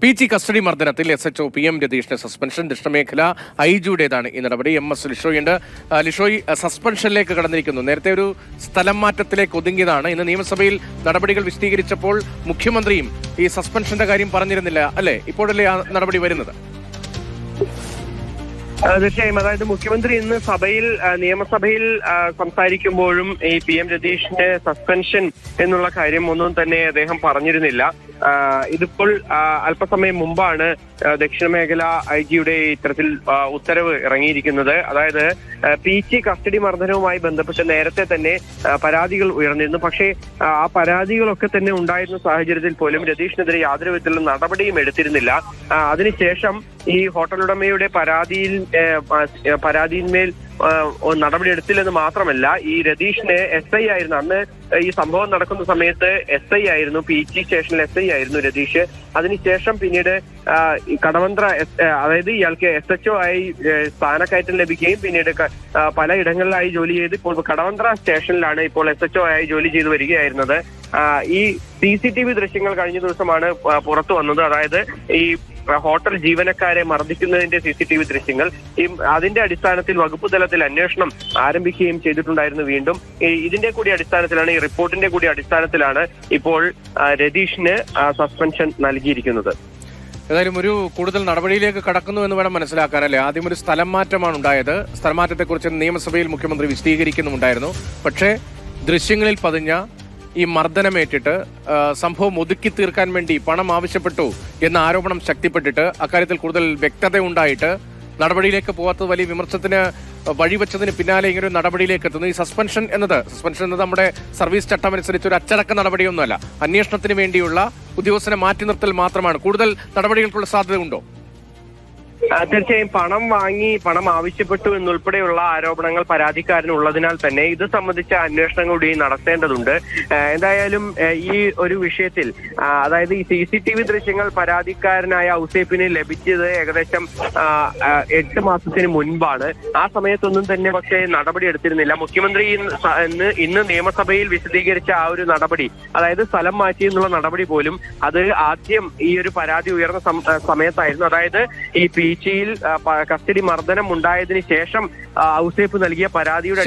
PG custody മർദ്ദനത്തിൽ SHO PM രതീഷിന്റെ suspension ദക്ഷിണമേഖല IG-യുടേതാണ് ഈ നടപടി. MS ലിഷോയുണ്ട്. ലിഷോയ് സസ്പെൻഷനിലേക്ക് കടന്നിരിക്കുന്നു. നേരത്തെ ഒരു സ്ഥലം മാറ്റത്തിലേക്ക് ഒതുങ്ങിയതാണ്. ഇന്ന് നിയമസഭയിൽ നടപടികൾ വിശദീകരിച്ചപ്പോൾ മുഖ്യമന്ത്രിയും ഈ സസ്പെൻഷന്റെ കാര്യം പറഞ്ഞിരുന്നില്ല അല്ലേ? ഇപ്പോഴല്ലേ ആ നടപടി വരുന്നത്? തീർച്ചയായും. അതായത് മുഖ്യമന്ത്രി ഇന്ന് നിയമസഭയിൽ സംസാരിക്കുമ്പോഴും ഈ PM രതീഷിന്റെ സസ്പെൻഷൻ എന്നുള്ള കാര്യം ഒന്നും തന്നെ അദ്ദേഹം പറഞ്ഞിരുന്നില്ല. ഇതിപ്പോൾ അല്പസമയം മുമ്പാണ് ദക്ഷിണ മേഖല IG-യുടെ ഇത്തരത്തിൽ ഉത്തരവ് ഇറങ്ങിയിരിക്കുന്നത്. അതായത് PG കസ്റ്റഡി മർദ്ദനവുമായി ബന്ധപ്പെട്ട് നേരത്തെ തന്നെ പരാതികൾ ഉയർന്നിരുന്നു. പക്ഷേ ആ പരാതികളൊക്കെ തന്നെ ഉണ്ടായിരുന്ന സാഹചര്യത്തിൽ പോലും രതീഷിനെതിരെ യാതൊരു വിധത്തിലുള്ള നടപടിയും എടുത്തിരുന്നില്ല. അതിനുശേഷം ഈ ഹോട്ടൽ ഉടമയുടെ പരാതിയിന്മേൽ നടപടി എടുത്തില്ലെന്ന് മാത്രമല്ല, ഈ രതീഷിന് SI ആയിരുന്നു. അന്ന് ഈ സംഭവം നടക്കുന്ന സമയത്ത് SI ആയിരുന്നു, PG സ്റ്റേഷനിൽ SI ആയിരുന്നു രതീഷ്. അതിനുശേഷം പിന്നീട് കടവന്ത്ര അതായത് ഇയാൾക്ക് SHO ആയി സ്ഥാനക്കയറ്റം ലഭിക്കുകയും പിന്നീട് പലയിടങ്ങളിലായി ജോലി ചെയ്ത് ഇപ്പോൾ കടവന്ത്ര സ്റ്റേഷനിലാണ് ഇപ്പോൾ SHO ആയി ജോലി ചെയ്ത് വരികയായിരുന്നത്. ഈ CCTV ദൃശ്യങ്ങൾ കഴിഞ്ഞ ദിവസമാണ് പുറത്തു വന്നത്. അതായത് ഈ ഹോട്ടൽ ജീവനക്കാരെ മർദ്ദിക്കുന്നതിന്റെ CCTV ദൃശ്യങ്ങൾ. അതിന്റെ അടിസ്ഥാനത്തിൽ വകുപ്പ് തലത്തിൽ അന്വേഷണം ആരംഭിക്കുകയും ചെയ്തിട്ടുണ്ടായിരുന്നു. വീണ്ടും ഇതിന്റെ കൂടി അടിസ്ഥാനത്തിലാണ്, ഈ റിപ്പോർട്ടിന്റെ കൂടി അടിസ്ഥാനത്തിലാണ് ഇപ്പോൾ രതീഷിന് സസ്പെൻഷൻ നൽകിയിരിക്കുന്നത്. ഏതായാലും ഒരു കൂടുതൽ നടപടിയിലേക്ക് കടക്കുന്നു എന്ന് വേണം മനസ്സിലാക്കാനല്ലേ? ആദ്യം ഒരു സ്ഥലം മാറ്റമാണ് ഉണ്ടായത്. സ്ഥലമാറ്റത്തെക്കുറിച്ച് നിയമസഭയിൽ മുഖ്യമന്ത്രി വിശദീകരിക്കുന്നുണ്ടായിരുന്നു. പക്ഷേ ദൃശ്യങ്ങളിൽ പതിഞ്ഞ ഈ മർദ്ദനമേറ്റിട്ട് സംഭവം ഒതുക്കി തീർക്കാൻ വേണ്ടി പണം ആവശ്യപ്പെട്ടു എന്ന ആരോപണം ശക്തിപ്പെട്ടിട്ട് അക്കാര്യത്തിൽ കൂടുതൽ വ്യക്തത ഉണ്ടായിട്ട് നടപടിയിലേക്ക് പോകാത്തത് വലിയ വിമർശനത്തിന് വഴിവെച്ചതിന് പിന്നാലെ ഇങ്ങനെ ഒരു നടപടിയിലേക്ക് എത്തുന്നു. ഈ സസ്പെൻഷൻ എന്നത് നമ്മുടെ സർവീസ് ചട്ടം അനുസരിച്ച് ഒരു അച്ചടക്ക നടപടിയൊന്നുമല്ല. അന്വേഷണത്തിന് വേണ്ടിയുള്ള ഉദ്യോഗസ്ഥനെ മാറ്റി നിർത്തൽ മാത്രമാണ്. കൂടുതൽ നടപടികൾക്കുള്ള സാധ്യത ഉണ്ടോ? തീർച്ചയായും. പണം ആവശ്യപ്പെട്ടു എന്നുൾപ്പെടെയുള്ള ആരോപണങ്ങൾ പരാതിക്കാരനുള്ളതിനാൽ തന്നെ ഇത് സംബന്ധിച്ച അന്വേഷണം കൂടി നടത്തേണ്ടതുണ്ട്. എന്തായാലും ഈ ഒരു വിഷയത്തിൽ അതായത് ഈ CCTV ദൃശ്യങ്ങൾ പരാതിക്കാരനായ ഔസേപ്പിന് ലഭിച്ചത് ഏകദേശം 8 മാസത്തിന് മുൻപാണ്. ആ സമയത്തൊന്നും തന്നെ പക്ഷേ നടപടി എടുത്തിരുന്നില്ല. മുഖ്യമന്ത്രി ഇന്ന് നിയമസഭയിൽ വിശദീകരിച്ച ആ ഒരു നടപടി, അതായത് സ്ഥലം മാറ്റി എന്നുള്ള നടപടി പോലും അത് ആദ്യം ഈ ഒരു പരാതി ഉയർന്ന സമയത്തായിരുന്നു. അതായത് ഈ PG-യിൽ കസ്റ്റഡി മർദ്ദനം ഉണ്ടായതിനു ശേഷം ഔസേപ്പ് നൽകിയ പരാതിയുടെ